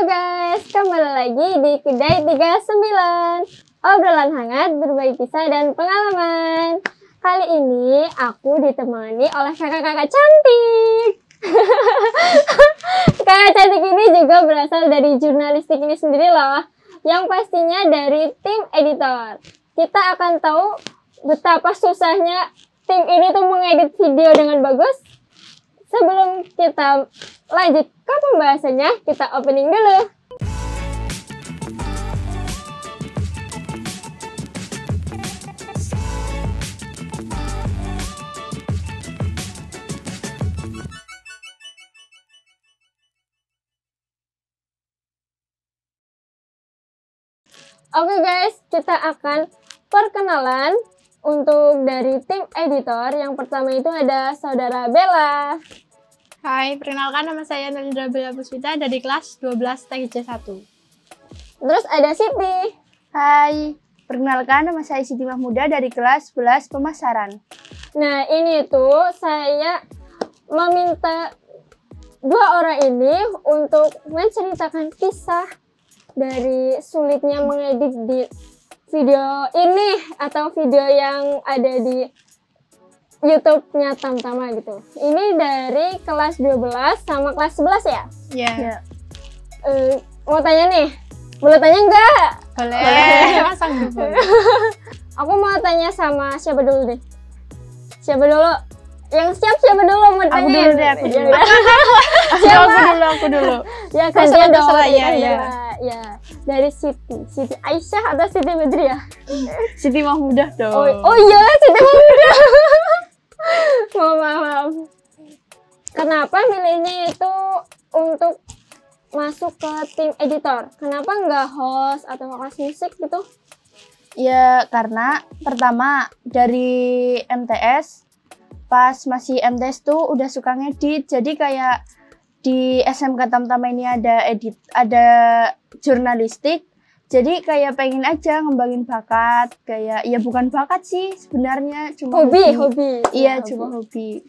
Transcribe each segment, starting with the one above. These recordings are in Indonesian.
guys, kembali lagi di Kedai 39. Obrolan hangat, berbagi kisah dan pengalaman. Kali ini aku ditemani oleh kakak-kakak cantik. Kakak cantik ini juga berasal dari jurnalistik ini sendiri loh. Yang pastinya dari tim editor. Kita akan tahu betapa susahnya tim ini tuh mengedit video dengan bagus. Sebelum kita lanjut ke pembahasannya, kita opening dulu. Oke guys, kita akan perkenalan untuk dari tim editor. Yang pertama itu ada Saudara Bella. Hai, perkenalkan nama saya Nalindra Bella Puspita dari kelas 12 TGC 1. Terus ada Siti. Hai, perkenalkan nama saya Siti Mahmuda dari kelas 11 Pemasaran. Nah, ini tuh saya meminta dua orang ini untuk menceritakan kisah dari sulitnya mengedit di video ini atau video yang ada di YouTube-nya Tamtama gitu. Ini dari kelas 12 sama kelas 11 ya? Iya. Ya. Mau tanya nih, boleh tanya enggak? Boleh. Masang dulu. Aku mau tanya sama siapa dulu nih? Siapa dulu? Yang siap siapa dulu mau tanya? Aku dulu deh, aku dulu. Siapa? Aku dulu. Ya kan dia dong. Ya. Dari Siti Aisyah atau Siti Badriah? Siti Mahmuda dong. Oh iya, Siti Mahmuda. Maaf. Kenapa milihnya itu untuk masuk ke tim editor? Kenapa nggak host atau kelas musik gitu? Ya karena pertama dari MTS, pas masih MTS tuh udah suka ngedit. Jadi kayak di SMK Tamtama ini ada jurnalistik. Jadi kayak pengen aja ngembangin bakat, kayak ya bukan bakat sih sebenarnya, cuma hobi. Iya, cuma hobi.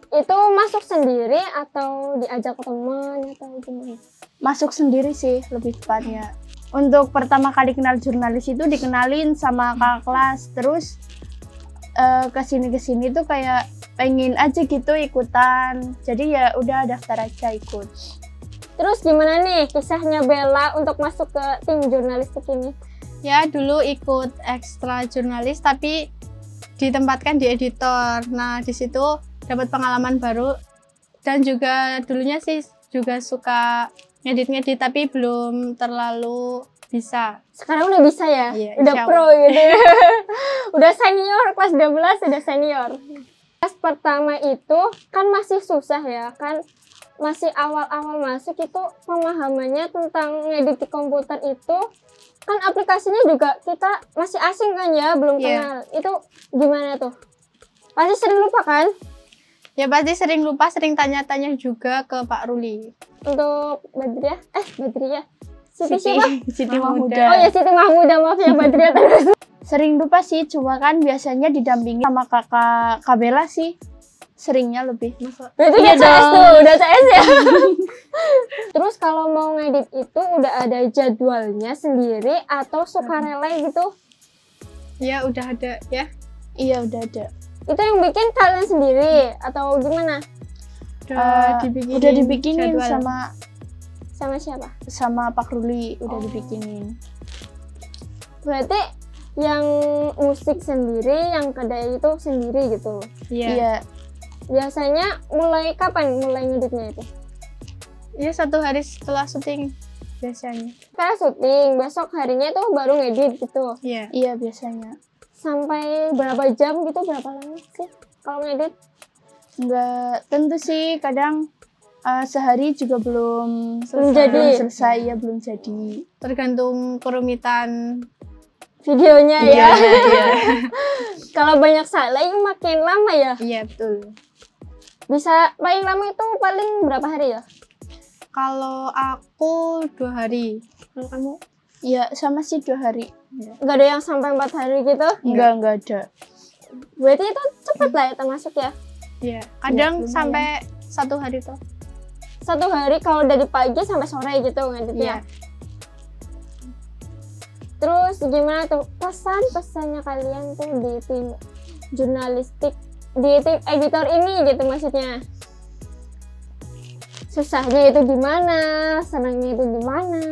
Itu masuk sendiri atau diajak ke teman atau gimana? Masuk sendiri sih lebih tepatnya. Untuk pertama kali kenal jurnalis itu dikenalin sama kakak kelas, terus kesini tuh kayak pengen aja gitu ikutan. Jadi ya udah daftar aja ikut. Terus gimana nih kisahnya Bella untuk masuk ke tim jurnalistik ini? Ya, dulu ikut ekstra jurnalis tapi ditempatkan di editor. Nah, di situ dapat pengalaman baru dan juga dulunya sih juga suka ngedit tapi belum terlalu bisa. Sekarang udah bisa ya? Iya, udah pro gitu. Udah senior, kelas 12 udah senior. Kelas pertama itu kan masih susah ya kan? Masih awal-awal masuk itu pemahamannya tentang ngedit di komputer itu kan aplikasinya juga kita masih asing kan ya, belum kenal. Itu gimana tuh? Pasti sering lupa kan? Ya pasti sering lupa, sering tanya-tanya juga ke Pak Ruli. Untuk Badriah? Siti siapa? Siti Mahmuda. Oh ya Siti Mahmuda, maaf ya Badriah terus. Sering lupa sih, cuma kan biasanya didampingi sama kakak Kabela sih. Seringnya lebih. Berarti udah CS tuh, udah CS ya. Terus kalau mau ngedit itu udah ada jadwalnya sendiri atau sukarela gitu? Ya udah ada ya. Iya udah ada. Itu yang bikin kalian sendiri atau gimana? Udah dibikinin jadwal. Sama siapa? Sama Pak Ruli udah dibikinin. Berarti yang musik sendiri, yang kedai itu sendiri gitu? Iya. Biasanya mulai kapan mulai ngeditnya itu? Ya 1 hari setelah syuting biasanya. Karena syuting, besok harinya tuh baru ngedit gitu? Iya. Iya biasanya. Sampai berapa jam gitu, berapa lama sih kalau ngedit? Nggak tentu sih, kadang sehari juga belum selesai, ya belum jadi. Tergantung kerumitan videonya ya. Iya. Kalau banyak saleh makin lama ya? Iya betul. Bisa paling lama itu paling berapa hari ya? Kalau aku 2 hari. Kalau kamu? Ya sama sih 2 hari. Nggak ada yang sampai 4 hari gitu? Nggak ada. Berarti itu cepat lah ya termasuk ya? Iya. Kadang Ya, sampai 1 hari tuh. satu hari kalau dari pagi sampai sore gitu ngeditnya. Iya. Terus gimana tuh pesan-pesannya kalian tuh di tim jurnalistik, di tim editor ini gitu maksudnya? Susahnya itu gimana, senangnya itu gimana?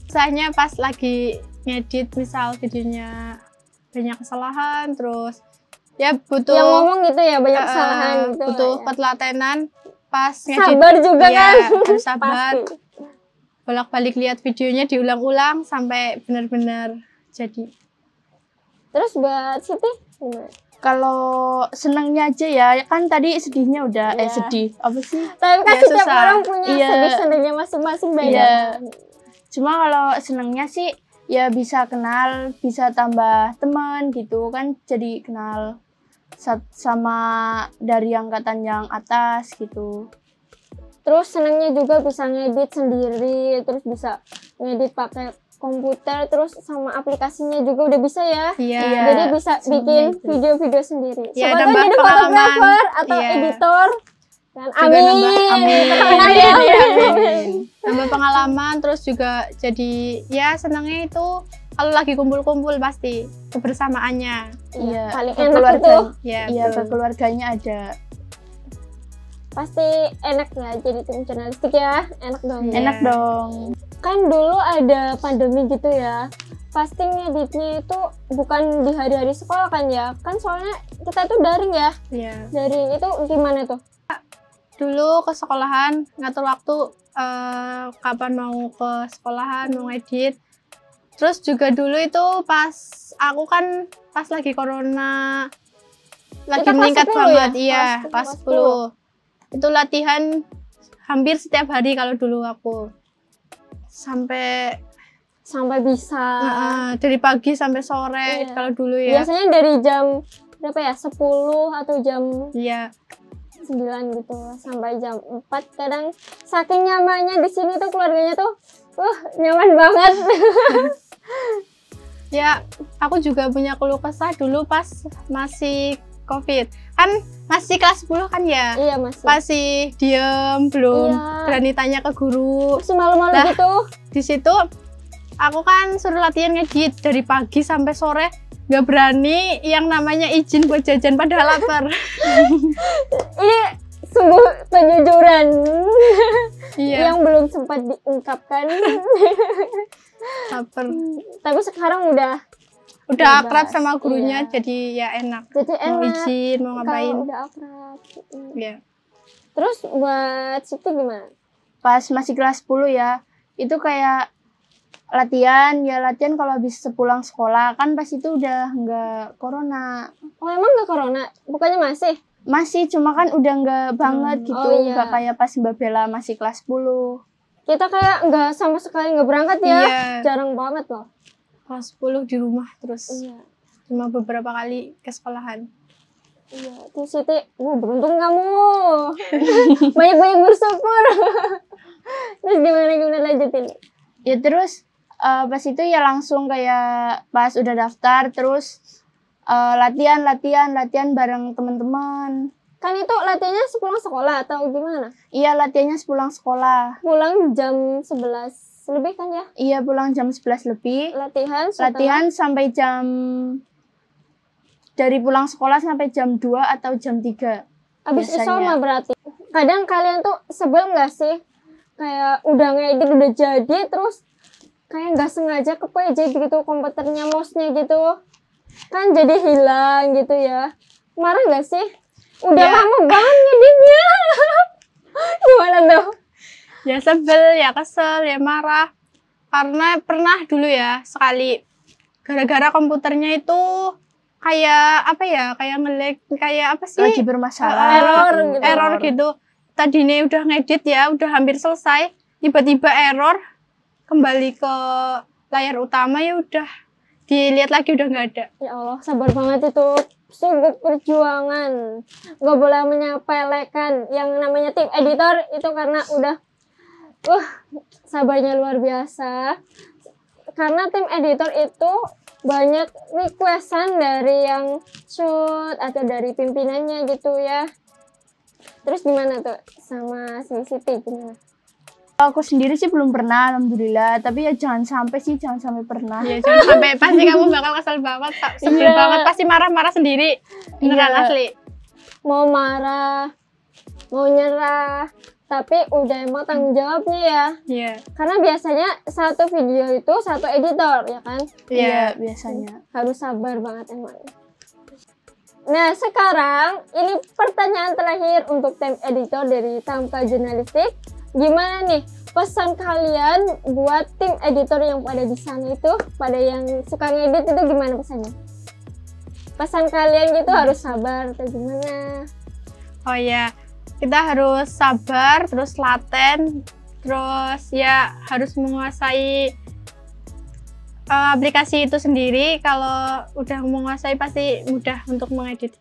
Misalnya pas lagi ngedit, misal videonya banyak kesalahan, terus ya butuh Yang ngomong gitu ya banyak kesalahan gitu. butuh ya. ketelatenan pas ngedit. Sabar juga Iya, kan? harus sabar. Pasti. Bolak-balik lihat videonya diulang-ulang sampai benar-benar jadi. Terus buat Siti gimana? Kalau senangnya aja ya, kan tadi sedihnya udah Iya. sedih. Apa sih? Tapi kan Ya, setiap susah. orang punya Iya. sedih-sedihnya masing-masing beda. Iya. kan? Cuma kalau senangnya sih ya bisa kenal, bisa tambah teman gitu kan, jadi kenal sama dari angkatan yang atas gitu. Terus senangnya juga bisa ngedit sendiri, terus bisa ngedit pakai komputer, terus sama aplikasinya juga udah bisa ya. Iya. Jadi bisa Semuanya bikin itu. video-video sendiri. Iya, Siapa tahu nambah jadi pengalaman. fotografer atau Iya. editor. Kan, Juga amin. nambah, amin. Amin. Iya, amin. Nambah pengalaman, terus juga jadi ya senangnya itu kalau lagi kumpul-kumpul pasti kebersamaannya. Iya, Iya, paling ke enak keluarga. itu. Ya, Iya, ke betul. keluarganya ada. Pasti enak ya jadi tim jurnalistik ya. Enak dong. Iya. Enak dong. Kan dulu ada pandemi gitu ya. Pasti ngeditnya itu bukan di hari-hari sekolah kan ya. Kan soalnya kita tuh daring ya. Iya. Daring itu gimana tuh? Dulu ke sekolahan ngatur waktu kapan mau ke sekolahan, mau ngedit. Terus juga dulu itu pas aku kan pas lagi corona lagi Kita kelas meningkat 10 banget, ya? iya, Kelas kelas 10. Itu latihan hampir setiap hari kalau dulu aku. Sampai Sampai bisa. dari pagi sampai sore Iya. kalau dulu ya. Biasanya dari jam berapa ya? 10 atau jam Iya. 9 gitu sampai jam 4. Kadang saking nyamannya di sini tuh keluarganya tuh nyaman banget. Ya, aku juga punya keluh kesah dulu pas masih COVID. Kan masih kelas 10 kan ya? Iya masih. Masih diem, belum Iya. berani tanya ke guru. Masih malu-malu Lah. gitu. Di situ aku kan suruh latihan ngedit dari pagi sampai sore. Nggak berani yang namanya izin buat jajan padahal lapar. Ini sungguh kejujuran Iya, yang belum sempat diungkapkan. lapar. Tapi sekarang udah Udah Bebas, akrab sama gurunya, iya. jadi ya enak. jadi Mau enak izin, mau ngapain. kalau udah akrab. Ya. Terus buat Siti gimana? Pas masih kelas 10 ya, itu kayak latihan kalau habis sepulang sekolah kan pas itu udah nggak corona. Oh emang nggak corona? Bukannya masih? Masih, cuma kan udah nggak banget gitu, oh iya. nggak kayak pas Mbak Bella masih kelas 10. Kita kayak nggak sama sekali nggak berangkat ya. Iya. Jarang banget loh. Kelas 10 di rumah terus. Iya. Cuma beberapa kali ke sekolahan. Iya. Terus Siti, beruntung kamu. Banyak-banyak bersyukur. Terus gimana lanjutin? Ya terus pas itu ya langsung kayak pas udah daftar terus latihan bareng teman-teman. Kan itu latihannya sepulang sekolah atau gimana? Iya, latihannya sepulang sekolah. Pulang jam 11 lebih kan ya? Iya, pulang jam 11 lebih. Latihan setelah- Latihan sampai dari pulang sekolah sampai jam 2 atau jam 3. Abis biasanya. isoma berarti. Kadang kalian tuh sebel nggak sih? Kayak udah ngedit udah jadi terus kayak nggak sengaja kepejet gitu komputernya, mouse-nya gitu. Kan jadi hilang gitu ya. Marah nggak sih? Udah Ya. lama banget ngeditnya. Gimana tuh? Ya sebel, ya kesel, ya marah. Karena pernah dulu ya sekali gara-gara komputernya itu kayak apa ya, kayak nge-lag, kayak apa sih? Lagi bermasalah. Error gitu. Gitu. Tadinya udah ngedit ya, udah hampir selesai, tiba-tiba error, kembali ke layar utama ya udah dilihat lagi udah nggak ada. Ya Allah, sabar banget itu. Sungguh perjuangan. Gak boleh menyepelekan yang namanya tim editor itu karena udah sabarnya luar biasa. Karena tim editor itu banyak requestan dari yang shoot atau dari pimpinannya gitu ya. Terus gimana tuh sama si Siti gimana? Aku sendiri sih belum pernah, alhamdulillah. Tapi ya jangan sampai pernah. Ya jangan sampai, pasti kamu bakal kesel banget, sebel banget, pasti marah-marah sendiri. Beneran asli. Mau marah, mau nyerah, tapi udah emang tanggung jawabnya ya. Iya. Karena biasanya satu video itu satu editor ya kan. Iya, biasanya. Harus sabar banget emang. Nah sekarang ini pertanyaan terakhir untuk tim editor dari Tamka Jurnalistik. Gimana nih pesan kalian buat tim editor yang pada di sana itu, pada yang suka ngedit itu gimana pesannya? Pesan kalian gitu harus sabar atau gimana? Oh ya, kita harus sabar, terus laten, terus ya harus menguasai aplikasi itu sendiri. Kalau udah menguasai pasti mudah untuk mengedit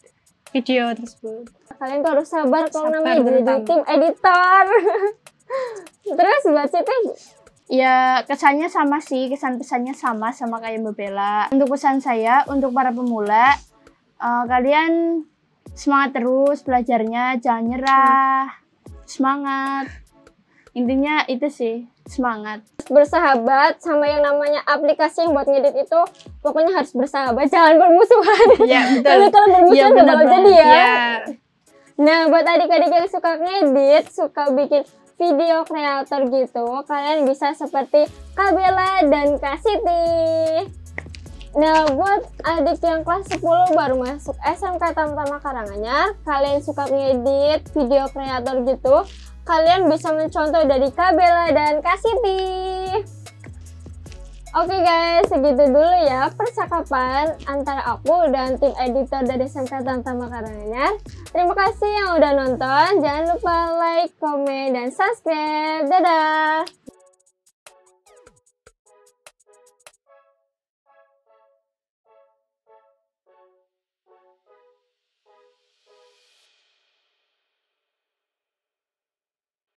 video tersebut. Kalian tuh harus sabar kalau Sabar namanya jadi terutama. tim editor. Terus buat Siti, Ya kesannya sama sih, kesan-pesannya sama kayak Mbak Bella. Untuk pesan saya, untuk para pemula, kalian semangat terus belajarnya, jangan nyerah, semangat. Intinya itu sih, semangat. bersahabat sama yang namanya aplikasi yang buat ngedit itu pokoknya harus bersahabat, jangan bermusuhan. Iya betul. Karena kalau bermusuhan Iya, nggak bener bakal jadi ya. Iya. Nah buat adik-adik yang suka ngedit, suka bikin video kreator gitu, kalian bisa seperti Kak Bella dan Kak Siti. Nah buat adik yang kelas 10 baru masuk SMK Tamtama Karanganyar, kalian suka ngedit video kreator gitu, kalian bisa mencontoh dari Kak Bella dan Kak Siti. Oke guys, segitu dulu ya percakapan antara aku dan tim editor dari SMK Tamtama Karanganyar. Terima kasih yang udah nonton. Jangan lupa like, komen, dan subscribe. Dadah!